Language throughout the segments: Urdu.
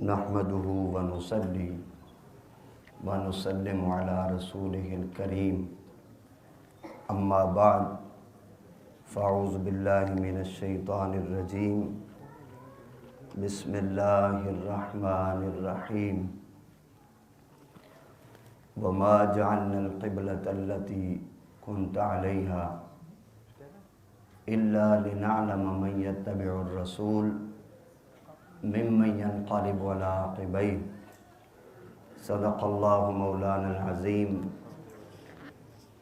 نحمده ونصلي ونسلم على رسوله الكريم اما بعد فاعوذ باللہ من الشیطان الرجیم بسم اللہ الرحمن الرحیم وما جعلنا القبلة التي كنت عليها إلا لنعلم من يتبع الرسول ممن ينقلب على عقبيه صدق الله مولانا العظيم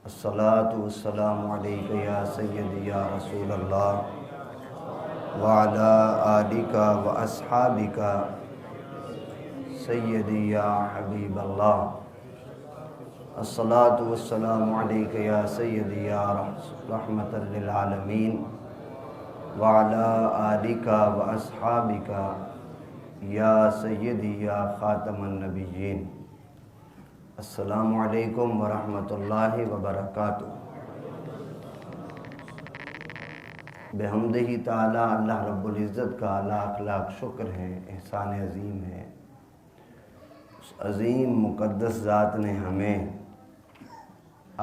الصلاة والسلام عليك يا سيدي يا رسول الله وعلى آلك وأصحابك سيدي يا حبيب الله الصلاة والسلام عليك يا سيدي يا رحمة للعالمين وعلى آلك وأصحابك یا سیدی یا خاتم النبیین السلام علیکم ورحمۃ اللہ وبرکاتہ۔ بحمدہ تعالی اللہ رب العزت کا لاکھ لاکھ شکر ہے، احسان عظیم ہے۔ اس عظیم مقدس ذات نے ہمیں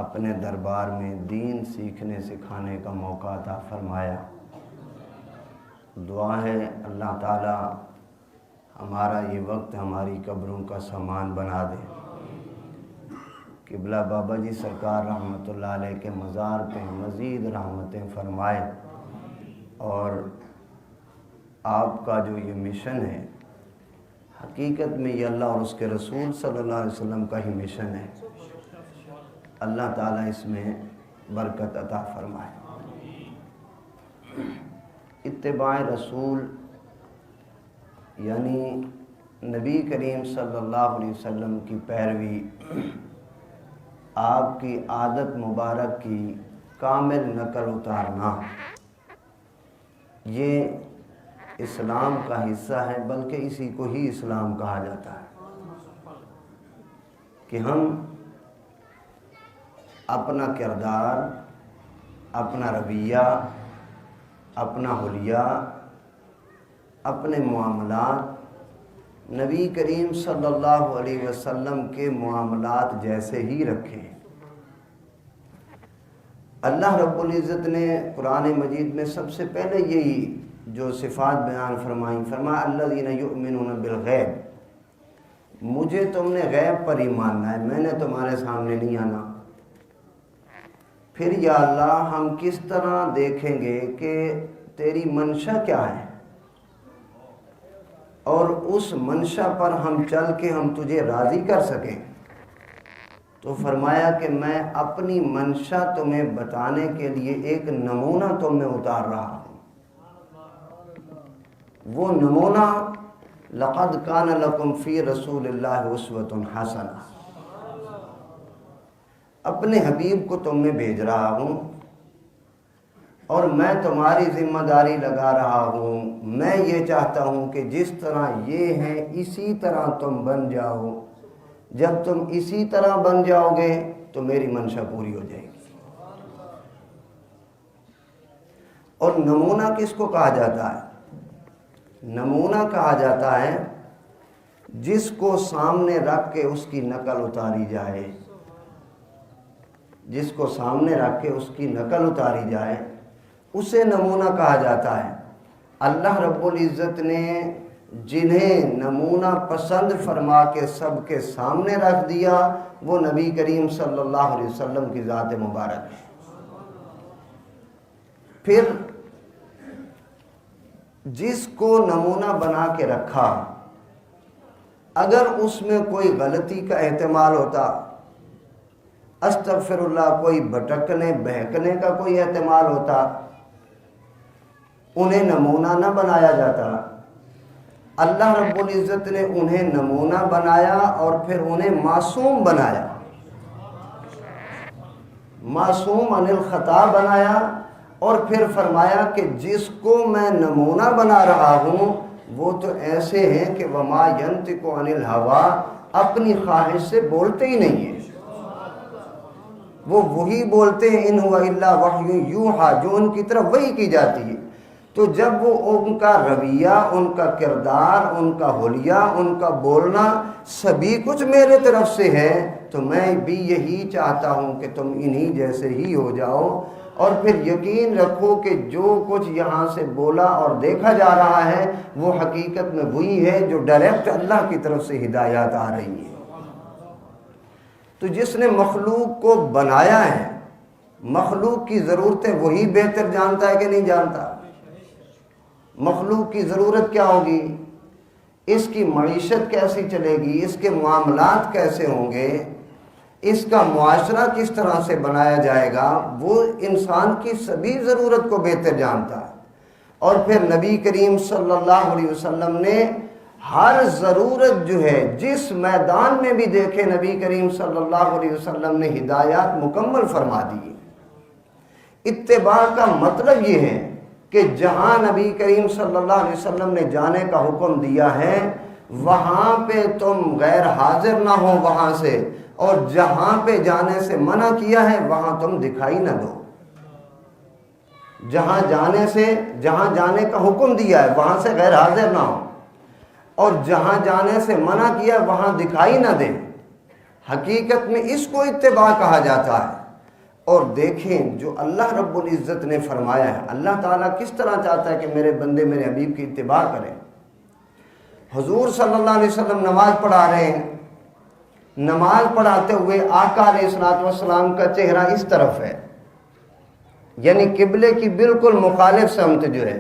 اپنے دربار میں دین سیکھنے سکھانے کا موقع عطا فرمایا۔ دعا ہے اللہ تعالی ہمارا یہ وقت ہماری قبروں کا سامان بنا دے۔ قبلہ بابا جی سرکار رحمۃ اللہ علیہ کے مزار پہ مزید رحمتیں فرمائے، اور آپ کا جو یہ مشن ہے حقیقت میں یہ اللہ اور اس کے رسول صلی اللہ علیہ وسلم کا ہی مشن ہے۔ اللہ تعالیٰ اس میں برکت عطا فرمائے۔ اتباع رسول یعنی نبی کریم صلی اللہ علیہ وسلم کی پیروی، آپ کی عادت مبارک کی کامل نقل اتارنا، یہ اسلام کا حصہ ہے، بلکہ اسی کو ہی اسلام کہا جاتا ہے کہ ہم اپنا کردار، اپنا رویہ، اپنا حلیہ، اپنے معاملات نبی کریم صلی اللہ علیہ وسلم کے معاملات جیسے ہی رکھیں۔ اللہ رب العزت نے قرآن مجید میں سب سے پہلے یہی جو صفات بیان فرمائیں، فرمایا الذین یؤمنون بالغیب، مجھے تم نے غیب پر ایمان لایا، میں نے تمہارے سامنے نہیں آنا۔ پھر یا اللہ ہم کس طرح دیکھیں گے کہ تیری منشا کیا ہے، اور اس منشا پر ہم چل کے ہم تجھے راضی کر سکیں؟ تو فرمایا کہ میں اپنی منشا تمہیں بتانے کے لیے ایک نمونہ تم میں اتار رہا ہوں۔ وہ نمونہ لقد کان لکم فی رسول اللہ اسوۃ حسنہ، اپنے حبیب کو تم میں بھیج رہا ہوں، اور میں تمہاری ذمہ داری لگا رہا ہوں۔ میں یہ چاہتا ہوں کہ جس طرح یہ ہیں اسی طرح تم بن جاؤ۔ جب تم اسی طرح بن جاؤ گے تو میری منشا پوری ہو جائے گی۔ اور نمونہ کس کو کہا جاتا ہے؟ نمونہ کہا جاتا ہے جس کو سامنے رکھ کے اس کی نقل اتاری جائے، جس کو سامنے رکھ کے اس کی نقل اتاری جائے اسے نمونہ کہا جاتا ہے۔ اللہ رب العزت نے جنہیں نمونہ پسند فرما کے سب کے سامنے رکھ دیا وہ نبی کریم صلی اللہ علیہ وسلم کی ذات مبارک ہے۔ پھر جس کو نمونہ بنا کے رکھا، اگر اس میں کوئی غلطی کا احتمال ہوتا، استغفر اللہ کوئی بھٹکنے بہکنے کا کوئی احتمال ہوتا، انہیں نمونہ نہ بنایا جاتا۔ اللہ رب العزت نے انہیں نمونہ بنایا اور پھر انہیں معصوم بنایا، معصوم عن الخطا بنایا، اور پھر فرمایا کہ جس کو میں نمونہ بنا رہا ہوں وہ تو ایسے ہیں کہ وما ینطق عن الہوا، اپنی خواہش سے بولتے ہی نہیں ہیں، وہ وہی بولتے ہیں ان ہوا الا وحی یوحی، جو ان کی طرف وحی کی جاتی ہے۔ تو جب وہ ان کا رویہ، ان کا کردار، ان کا حلیہ، ان کا بولنا سبھی کچھ میرے طرف سے ہے، تو میں بھی یہی چاہتا ہوں کہ تم انہی جیسے ہی ہو جاؤ، اور پھر یقین رکھو کہ جو کچھ یہاں سے بولا اور دیکھا جا رہا ہے وہ حقیقت میں وہی ہے جو ڈائریکٹ اللہ کی طرف سے ہدایات آ رہی ہیں۔ تو جس نے مخلوق کو بنایا ہے، مخلوق کی ضرورتیں وہی بہتر جانتا ہے کہ نہیں جانتا؟ مخلوق کی ضرورت کیا ہوگی، اس کی معیشت کیسی چلے گی، اس کے معاملات کیسے ہوں گے، اس کا معاشرہ کس طرح سے بنایا جائے گا، وہ انسان کی سبھی ضرورت کو بہتر جانتا ہے۔ اور پھر نبی کریم صلی اللہ علیہ وسلم نے ہر ضرورت جو ہے جس میدان میں بھی دیکھے، نبی کریم صلی اللہ علیہ وسلم نے ہدایات مکمل فرما دی۔ اتباع کا مطلب یہ ہے کہ جہاں نبی کریم صلی اللہ علیہ وسلم نے جانے کا حکم دیا ہے وہاں پہ تم غیر حاضر نہ ہو وہاں سے، اور جہاں پہ جانے سے منع کیا ہے وہاں تم دکھائی نہ دو۔ جہاں جانے کا حکم دیا ہے وہاں سے غیر حاضر نہ ہو، اور جہاں جانے سے منع کیا وہاں دکھائی نہ دیں۔ حقیقت میں اس کو اتباع کہا جاتا ہے۔ اور دیکھیں جو اللہ رب العزت نے فرمایا ہے، اللہ تعالیٰ کس طرح چاہتا ہے کہ میرے بندے میرے حبیب کی اتباع کریں۔ حضور صلی اللہ علیہ وسلم نماز پڑھا رہے ہیں، نماز پڑھاتے ہوئے آقا علیہ الصلوۃ والسلام کا چہرہ اس طرف ہے، یعنی قبلے کی بالکل مخالف سمت جو ہے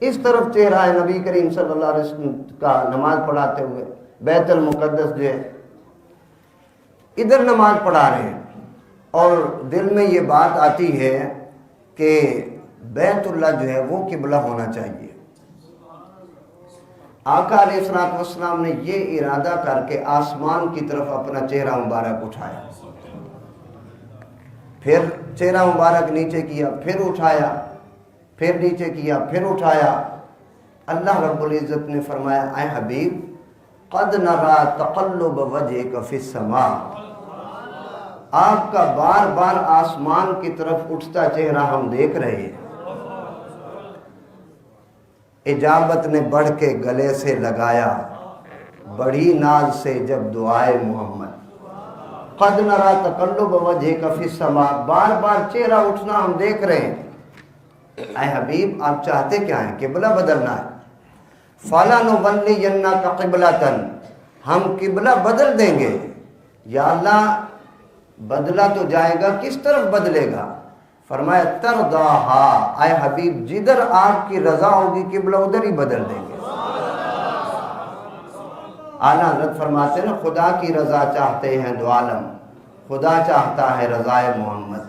اس طرف چہرہ ہے نبی کریم صلی اللہ علیہ وسلم کا نماز پڑھاتے ہوئے۔ بیت المقدس جو ہے ادھر نماز پڑھا رہے ہیں، اور دل میں یہ بات آتی ہے کہ بیت اللہ جو ہے وہ قبلہ ہونا چاہیے۔ آقا علیہ الصلوۃ والسلام نے یہ ارادہ کر کے آسمان کی طرف اپنا چہرہ مبارک اٹھایا، پھر چہرہ مبارک نیچے کیا، پھر اٹھایا، پھر نیچے کیا، پھر اٹھایا۔ اللہ رب العزت نے فرمایا اے حبیب قد نرى تقلب وجهك في السماء، آپ کا بار بار آسمان کی طرف اٹھتا چہرہ ہم دیکھ رہے ہیں۔ اجابت نے بڑھ کے گلے سے لگایا، بڑی ناز سے جب دعائے محمد، قد نرى تقلب وجهك في السماء، بار بار چہرہ اٹھنا ہم دیکھ رہے ہیں۔ اے حبیب آپ چاہتے کیا ہیں؟ قبلہ بدلنا ہے۔ فَلَنُوَلِّيَنَّكَ قِبْلَةً، ہم قبلہ بدل دیں گے۔ یا اللہ بدلہ تو جائے گا، کس طرف بدلے گا؟ فرمایا ترضاها، اے حبیب جدھر آپ کی رضا ہوگی قبلہ ادھر ہی بدل دیں گے۔ اعلیٰ حضرت فرماتے ہیں نا خدا کی رضا چاہتے ہیں دو عالم، خدا چاہتا ہے رضائے محمد۔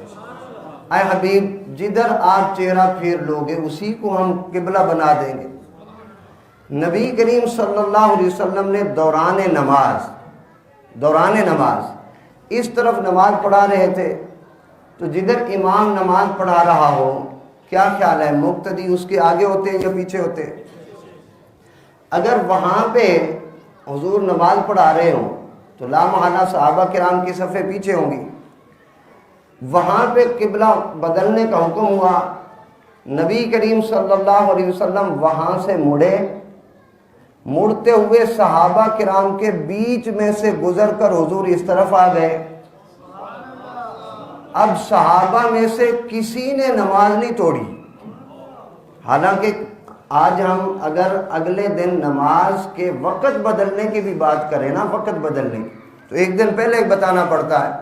اے حبیب جدھر آپ چہرہ پھیر لوگے اسی کو ہم قبلہ بنا دیں گے۔ نبی کریم صلی اللہ علیہ وسلم نے دوران نماز اس طرف نماز پڑھا رہے تھے، تو جدھر امام نماز پڑھا رہا ہو کیا خیال ہے مقتدی اس کے آگے ہوتے ہیں یا پیچھے ہوتے ہیں؟ اگر وہاں پہ حضور نماز پڑھا رہے ہوں تو لامحالہ صحابہ کرام کی صفیں پیچھے ہوں گی۔ وہاں پہ قبلہ بدلنے کا حکم ہوا، نبی کریم صلی اللہ علیہ وسلم وہاں سے مڑے، مڑتے ہوئے صحابہ کرام کے بیچ میں سے گزر کر حضور اس طرف آ گئے۔ اب صحابہ میں سے کسی نے نماز نہیں توڑی، حالانکہ آج ہم اگر اگلے دن نماز کے وقت بدلنے کی بھی بات کریں نا، وقت بدلنے کی، تو ایک دن پہلے بتانا پڑتا ہے۔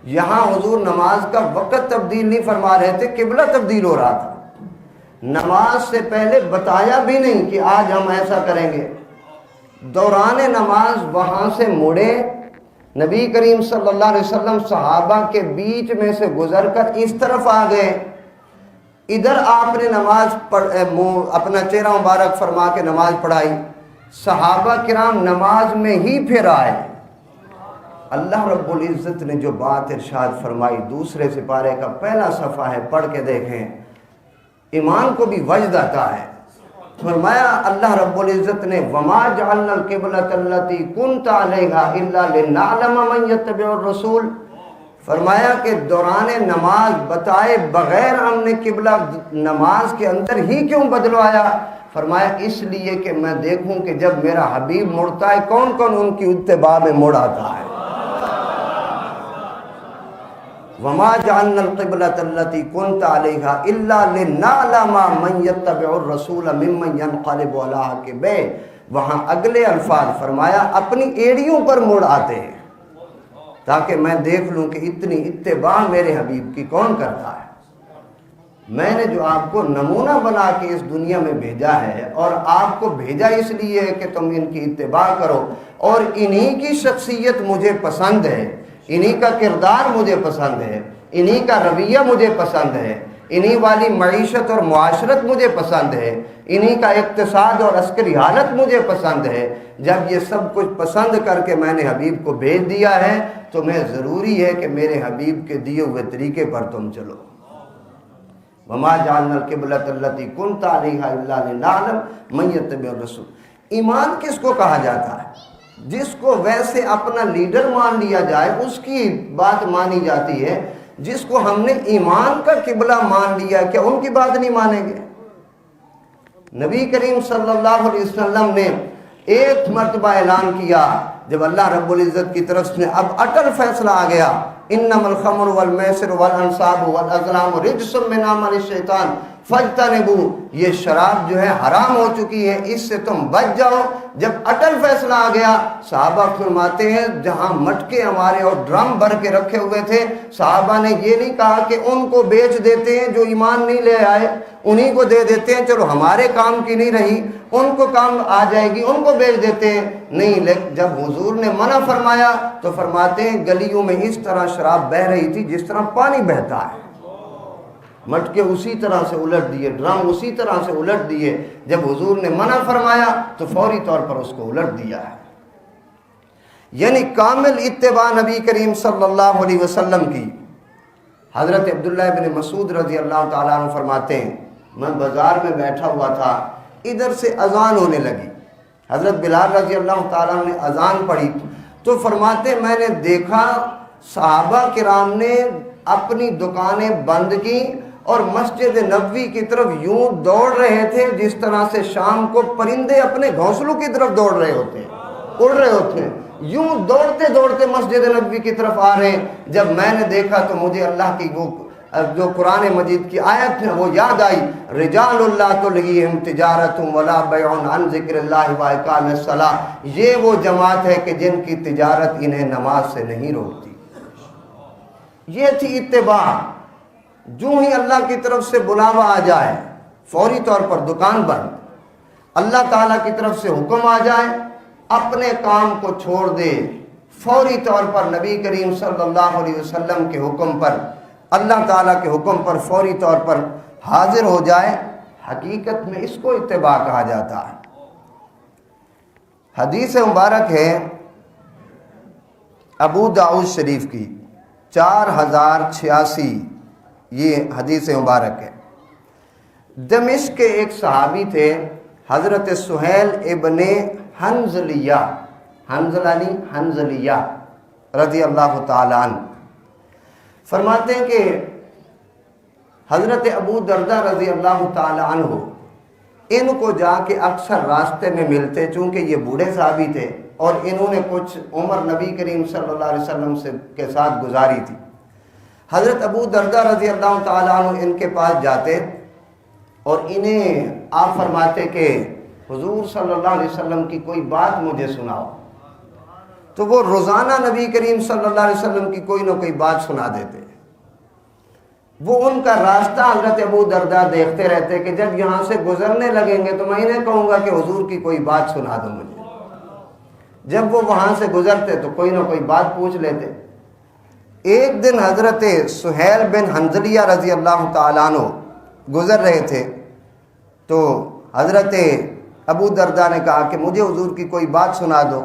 یہاں حضور نماز کا وقت تبدیل نہیں فرما رہے تھے، قبلہ تبدیل ہو رہا تھا۔ نماز سے پہلے بتایا بھی نہیں کہ آج ہم ایسا کریں گے۔ دوران نماز وہاں سے مڑے، نبی کریم صلی اللہ علیہ وسلم صحابہ کے بیچ میں سے گزر کر اس طرف آ گئے، ادھر آپ نے نماز اپنا چہرہ مبارک فرما کے نماز پڑھائی، صحابہ کرام نماز میں ہی پھر آئے۔ اللہ رب العزت نے جو بات ارشاد فرمائی دوسرے سپارے کا پہلا صفحہ ہے، پڑھ کے دیکھیں، ایمان کو بھی وجد آتا ہے۔ فرمایا اللہ رب العزت نے وَمَا جَعَلْنَا الْقِبْلَةَ الَّتِي كُنْتَ عَلَيْهَا إِلَّا لِنَعْلَمَ مَنْ يَتَّبِعُ الرَّسُولَ فرمایا کہ دوران نماز بتائے بغیر ہم نے قبلہ نماز کے اندر ہی کیوں بدلوایا؟ فرمایا اس لیے کہ میں دیکھوں کہ جب میرا حبیب مڑتا ہے کون کون ان کی اتباع میں مڑ آتا ہے۔ وَمَا جَعَلْنَا الْقِبْلَةَ الَّتِي كُنْتَ عَلَيْهَا إِلَّا لِنَعْلَمَ مَنْ يَتَّبِعُ الرَّسُولَ مِمَّنْ يَنْقَلِبُ عَلَىٰ عَقِبَيْهِ۔ وہاں اگلے الفاظ فرمایا اپنی ایڑیوں پر مڑ آتے ہیں تاکہ میں دیکھ لوں کہ اتنی اتباع میرے حبیب کی کون کرتا ہے۔ میں نے جو آپ کو نمونہ بنا کے اس دنیا میں بھیجا ہے اور آپ کو بھیجا اس لیے ہے کہ تم ان کی اتباع کرو، اور انہی کی شخصیت مجھے پسند ہے، انہی کا کردار مجھے پسند ہے، انہی کا رویہ مجھے پسند ہے، انہی والی معیشت اور معاشرت مجھے پسند ہے، انہی کا اقتصاد اور عسکری حالت مجھے پسند ہے۔ جب یہ سب کچھ پسند کر کے میں نے حبیب کو بھیج دیا ہے تو میں ضروری ہے کہ میرے حبیب کے دیے ہوئے طریقے پر تم چلو۔ وَمَا جَعَلْنَا الْقِبْلَةَ الَّتِي كُنْتَ عَلَيْهَا إِلَّا لِنَعْلَمَ مَنْ يَتَّبِعُ الرَّسُولَ۔ ایمان کس کو کہا جاتا ہے؟ جس کو ویسے اپنا لیڈر مان لیا جائے اس کی بات مانی جاتی ہے۔ جس کو ہم نے ایمان کا قبلہ مان لیا کیا ان کی بات نہیں مانیں گے؟ نبی کریم صلی اللہ علیہ وسلم نے ایک مرتبہ اعلان کیا جب اللہ رب العزت کی طرف سے اب اٹل فیصلہ آ گیا، انما الخمر والمیسر والانصاب والازلام رجس من عمل الشیطان فاجتنبوہ، یہ شراب جو ہے حرام ہو چکی ہے، اس سے تم بچ جاؤ۔ جب اٹل فیصلہ آ گیا صحابہ فرماتے ہیں جہاں مٹکے ہمارے اور ڈرم بھر کے رکھے ہوئے تھے، صحابہ نے یہ نہیں کہا کہ ان کو بیچ دیتے ہیں جو ایمان نہیں لے آئے، انہی کو دے دیتے ہیں، چلو ہمارے کام کی نہیں رہی ان کو کام آ جائے گی ان کو بیچ دیتے ہیں، نہیں۔ لیکن جب حضور نے منع فرمایا تو فرماتے ہیں گلیوں میں اس طرح شراب بہہ رہی تھی جس طرح پانی بہتا ہے، مٹکے اسی طرح سے الٹ دیے، ڈرم اسی طرح سے الٹ دیے۔ جب حضور نے منع فرمایا تو فوری طور پر اس کو الٹ دیا ہے۔ یعنی کامل اتباع نبی کریم صلی اللہ علیہ وسلم کی۔ حضرت عبداللہ بن مسعود رضی اللہ تعالیٰ عنہ فرماتے ہیں میں بازار میں بیٹھا ہوا تھا، ادھر سے اذان ہونے لگی، حضرت بلال رضی اللہ تعالیٰ عنہ نے اذان پڑھی تو فرماتے میں نے دیکھا صحابہ کرام نے اپنی دکانیں بند کی اور مسجد نبوی کی طرف یوں دوڑ رہے تھے جس طرح سے شام کو پرندے اپنے گھونسلوں کی طرف دوڑ رہے ہوتے ہیں، اڑ رہے ہوتے ہیں، یوں دوڑتے دوڑتے مسجد نبوی کی طرف آ رہے ہیں۔ جب میں نے دیکھا تو مجھے اللہ کی وہ جو قرآن مجید کی آیت ہے وہ یاد آئی، رجال اللہ تلہیہم تجارت ولا بیع عن ذکر اللہ واقام الصلاۃ، یہ وہ جماعت ہے کہ جن کی تجارت انہیں نماز سے نہیں روکتی۔ یہ تھی اتباع۔ جو ہی اللہ کی طرف سے بلاوا آ جائے فوری طور پر دکان بند، اللہ تعالیٰ کی طرف سے حکم آ جائے اپنے کام کو چھوڑ دے، فوری طور پر نبی کریم صلی اللہ علیہ وسلم کے حکم پر، اللہ تعالیٰ کے حکم پر فوری طور پر حاضر ہو جائے۔ حقیقت میں اس کو اتباع کہا جاتا ہے۔ حدیث مبارک ہے ابو داؤد شریف کی 4086، یہ حدیث مبارک ہے۔ دمشق کے ایک صحابی تھے حضرت سہیل ابن حنظلیہ، حنظلیہ رضی اللہ تعالیٰ عنہ، فرماتے ہیں کہ حضرت ابو دردہ رضی اللہ تعالیٰ عنہ ان کو جا کے اکثر راستے میں ملتے، چونکہ یہ بوڑھے صحابی تھے اور انہوں نے کچھ عمر نبی کریم صلی اللہ علیہ وسلم کے ساتھ گزاری تھی۔ حضرت ابو دردہ رضی اللہ تعالیٰ عنہ ان کے پاس جاتے اور انہیں آپ فرماتے کہ حضور صلی اللہ علیہ وسلم کی کوئی بات مجھے سناؤ، تو وہ روزانہ نبی کریم صلی اللہ علیہ وسلم کی کوئی نہ کوئی بات سنا دیتے۔ وہ ان کا راستہ حضرت ابو دردہ دیکھتے رہتے کہ جب یہاں سے گزرنے لگیں گے تو میں انہیں کہوں گا کہ حضور کی کوئی بات سنا دو مجھے۔ جب وہ وہاں سے گزرتے تو کوئی نہ کوئی بات پوچھ لیتے۔ ایک دن حضرت سہیل بن حنظلیہ رضی اللہ تعالیٰ عنہ گزر رہے تھے تو حضرت ابو دردہ نے کہا کہ مجھے حضور کی کوئی بات سنا دو۔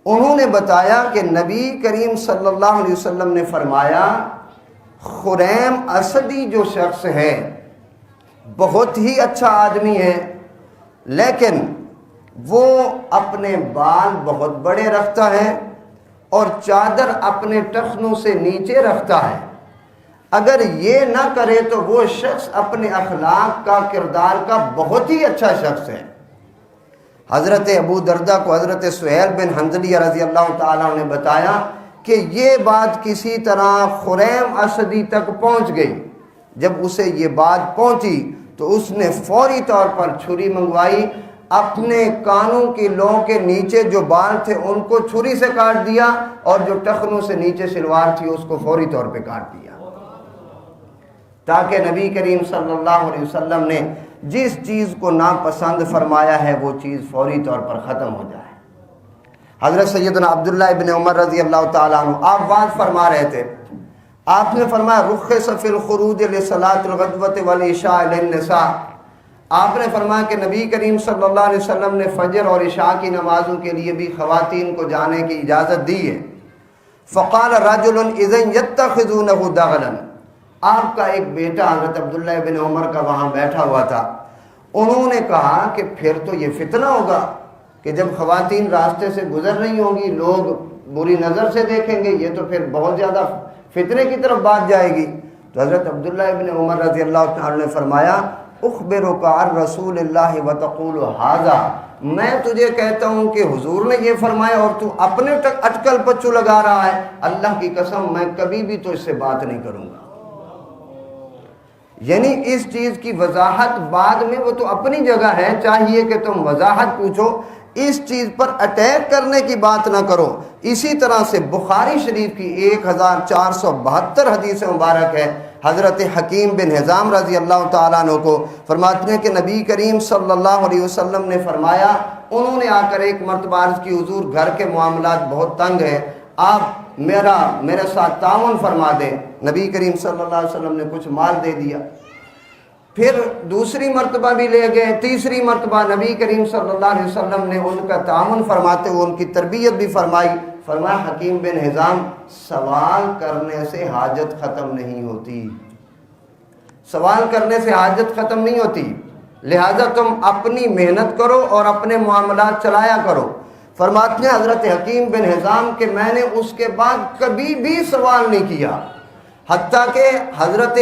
انہوں نے بتایا کہ نبی کریم صلی اللہ علیہ وسلم نے فرمایا خریم اسدی جو شخص ہے بہت ہی اچھا آدمی ہے، لیکن وہ اپنے بال بہت بڑے رکھتا ہے اور چادر اپنے ٹخنوں سے نیچے رکھتا ہے، اگر یہ نہ کرے تو وہ شخص اپنے اخلاق کا، کردار کا بہت ہی اچھا شخص ہے۔ حضرت ابو دردہ کو حضرت سہیل بن حنظلیہ رضی اللہ تعالیٰ نے بتایا کہ یہ بات کسی طرح خریم اسدی تک پہنچ گئی۔ جب اسے یہ بات پہنچی تو اس نے فوری طور پر چھری منگوائی، اپنے کانوں کی لووں کے نیچے جو بال تھے ان کو چھری سے کاٹ دیا، اور جو ٹخنوں سے نیچے شلوار تھی اس کو فوری طور پہ کاٹ دیا، تاکہ نبی کریم صلی اللہ علیہ وسلم نے جس چیز کو ناپسند فرمایا ہے وہ چیز فوری طور پر ختم ہو جائے۔ حضرت سیدنا عبداللہ ابن عمر رضی اللہ تعالیٰ عنہ آپ بات فرما رہے تھے، آپ نے فرمایا رخص فی الخروج لصلاۃ الغدوۃ والعشاء للنساء، آپ نے فرمایا کہ نبی کریم صلی اللہ علیہ وسلم نے فجر اور عشاء کی نمازوں کے لیے بھی خواتین کو جانے کی اجازت دی ہے۔ فقال رجل اذن یتخذونہ دغلا، آپ کا ایک بیٹا حضرت عبداللہ ابن عمر کا وہاں بیٹھا ہوا تھا، انہوں نے کہا کہ پھر تو یہ فتنہ ہوگا کہ جب خواتین راستے سے گزر رہی ہوں گی لوگ بری نظر سے دیکھیں گے، یہ تو پھر بہت زیادہ فتنے کی طرف بات جائے گی۔ تو حضرت عبداللہ ابن عمر رضی اللہ تعالیٰ نے فرمایا اخبرک عن رسول اللہ وتقول ھذا، میں تجھے کہتا ہوں کہ حضور نے یہ فرمایا اور تو اپنے تک اٹکل پچو لگا رہا ہے، اللہ کی قسم میں کبھی بھی تو اس سے بات نہیں کروں گا۔ یعنی اس چیز کی وضاحت بعد میں، وہ تو اپنی جگہ ہے، چاہیے کہ تم وضاحت پوچھو، اس چیز پر اٹیک کرنے کی بات نہ کرو۔ اسی طرح سے بخاری شریف کی 1472 حدیث مبارک ہے، حضرت حکیم بن حزام رضی اللہ تعالیٰ عنہ کو فرماتے ہیں کہ نبی کریم صلی اللہ علیہ وسلم نے فرمایا، انہوں نے آ کر ایک مرتبہ عرض کی حضور گھر کے معاملات بہت تنگ ہیں، آپ میرے ساتھ تعاون فرما دیں۔ نبی کریم صلی اللہ علیہ وسلم نے کچھ مال دے دیا، پھر دوسری مرتبہ بھی لے گئے، تیسری مرتبہ نبی کریم صلی اللہ علیہ وسلم نے ان کا تعاون فرماتے ہوئے ان کی تربیت بھی فرمائی۔ فرمایا حکیم بن حزام، سوال کرنے سے حاجت ختم نہیں ہوتی، سوال کرنے سے حاجت ختم نہیں ہوتی، لہذا تم اپنی محنت کرو اور اپنے معاملات چلایا کرو۔ فرماتے ہیں حضرت حکیم بن حزام کہ میں نے اس کے بعد کبھی بھی سوال نہیں کیا، حتیٰ کہ حضرت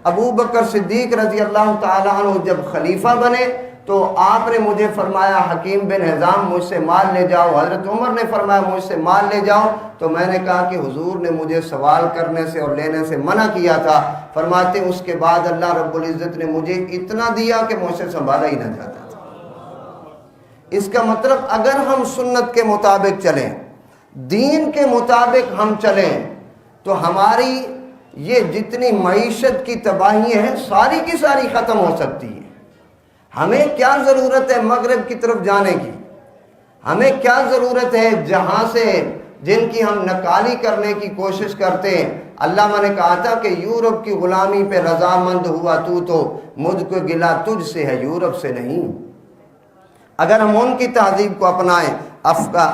ابو بکر صدیق رضی اللہ تعالیٰ عنہ جب خلیفہ بنے تو آپ نے مجھے فرمایا حکیم بن حزام مجھ سے مال لے جاؤ، حضرت عمر نے فرمایا مجھ سے مال لے جاؤ، تو میں نے کہا کہ حضور نے مجھے سوال کرنے سے اور لینے سے منع کیا تھا۔ فرماتے اس کے بعد اللہ رب العزت نے مجھے اتنا دیا کہ مجھ سے سنبھالا ہی نہ جاتا تھا۔ اس کا مطلب اگر ہم سنت کے مطابق چلیں، دین کے مطابق ہم چلیں، تو ہماری یہ جتنی معیشت کی تباہی ہے ساری کی ساری ختم ہو سکتی ہے۔ ہمیں کیا ضرورت ہے مغرب کی طرف جانے کی؟ ہمیں کیا ضرورت ہے جہاں سے جن کی ہم نکالی کرنے کی کوشش کرتے ہیں؟ علامہ نے کہا تھا کہ یورپ کی غلامی پہ رضامند ہوا تو مجھ کو گلہ تجھ سے ہے، یورپ سے نہیں۔ اگر ہم ان کی تہذیب کو اپنائیں،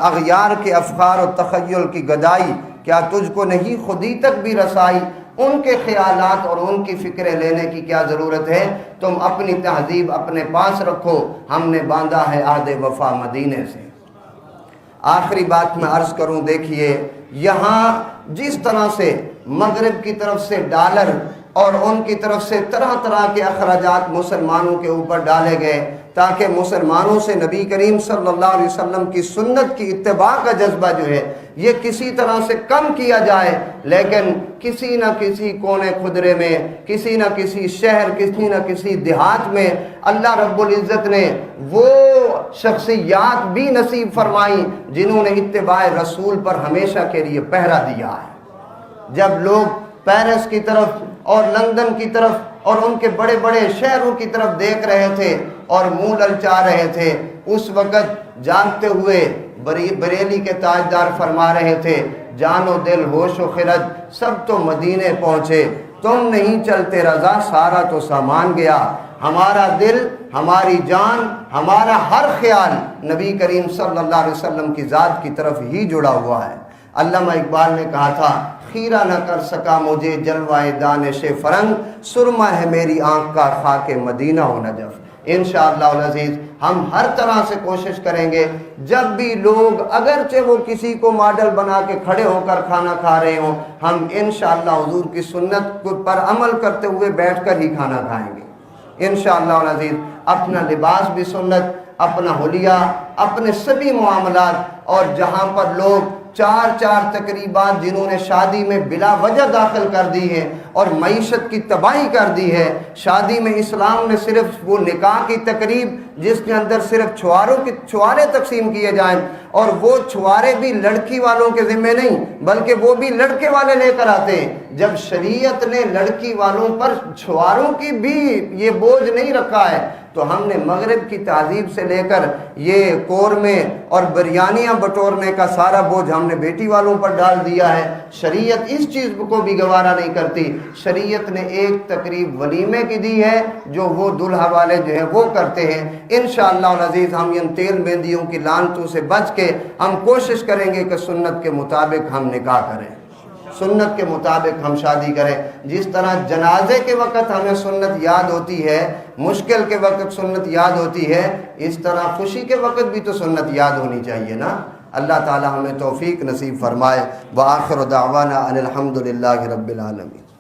اغیار کے افخار و تخیل کی گدائی، کیا تجھ کو نہیں خودی تک بھی رسائی؟ ان کے خیالات اور ان کی فکریں لینے کی کیا ضرورت ہے؟ تم اپنی تہذیب اپنے پاس رکھو، ہم نے باندھا ہے عہد وفا مدینے سے۔ آخری بات میں عرض کروں، دیکھیے یہاں جس طرح سے مغرب کی طرف سے ڈالر اور ان کی طرف سے طرح طرح کے اخراجات مسلمانوں کے اوپر ڈالے گئے تاکہ مسلمانوں سے نبی کریم صلی اللہ علیہ وسلم کی سنت کی اتباع کا جذبہ جو ہے یہ کسی طرح سے کم کیا جائے، لیکن کسی نہ کسی کونے خدرے میں، کسی نہ کسی شہر، کسی نہ کسی دیہات میں اللہ رب العزت نے وہ شخصیات بھی نصیب فرمائیں جنہوں نے اتباع رسول پر ہمیشہ کے لیے پہرا دیا ہے۔ جب لوگ پیرس کی طرف اور لندن کی طرف اور ان کے بڑے بڑے شہروں کی طرف دیکھ رہے تھے اور منہ للچا رہے تھے، اس وقت جانتے ہوئے بریلی کے تاجدار فرما رہے تھے جان و دل ہوش و خرد سب تو مدینے پہنچے، تم نہیں چلتے رضا سارا تو سامان گیا۔ ہمارا دل، ہماری جان، ہمارا ہر خیال نبی کریم صلی اللہ علیہ وسلم کی ذات کی طرف ہی جڑا ہوا ہے۔ علامہ اقبال نے کہا تھا خیرہ نہ کر سکا مجھے جلوہ دانش فرنگ، سرما ہے میری آنکھ کا خاک مدینہ و نجف۔ انشاءاللہ العزیز ہم ہر طرح سے کوشش کریں گے، جب بھی لوگ اگرچہ وہ کسی کو ماڈل بنا کے کھڑے ہو کر کھانا کھا رہے ہوں، ہم انشاءاللہ حضور کی سنت پر عمل کرتے ہوئے بیٹھ کر ہی کھانا کھائیں گے انشاءاللہ العزیز۔ اپنا لباس بھی سنت، اپنا حلیہ، اپنے سبھی معاملات، اور جہاں پر لوگ چار تقریبات جنہوں نے شادی میں بلا وجہ داخل کر دی ہے اور معیشت کی تباہی کر دی ہے، شادی میں اسلام نے صرف وہ نکاح کی تقریب جس کے اندر صرف چھوارے تقسیم کیے جائیں، اور وہ چھوارے بھی لڑکی والوں کے ذمہ نہیں بلکہ وہ بھی لڑکے والے لے کر آتے ہیں۔ جب شریعت نے لڑکی والوں پر چھواروں کی بھی یہ بوجھ نہیں رکھا ہے، تو ہم نے مغرب کی تہذیب سے لے کر یہ قورمے اور بریانیاں بٹورنے کا سارا بوجھ ہم نے بیٹی والوں پر ڈال دیا ہے۔ شریعت اس چیز کو بھی گوارا نہیں کرتی۔ شریعت نے ایک تقریب ولیمے کی دی ہے جو وہ دلہا والے جو ہے وہ کرتے ہیں۔ انشاءاللہ العزیز ہم ان تیل مہندیوں کی لعنتوں سے بچ کے ہم کوشش کریں گے کہ سنت کے مطابق ہم نکاح کریں، سنت کے مطابق ہم شادی کریں۔ جس طرح جنازے کے وقت ہمیں سنت یاد ہوتی ہے، مشکل کے وقت سنت یاد ہوتی ہے، اس طرح خوشی کے وقت بھی تو سنت یاد ہونی چاہیے نا۔ اللہ تعالی ہمیں توفیق نصیب فرمائے۔ وآخر دعوانا ان الحمد للہ رب العالمین۔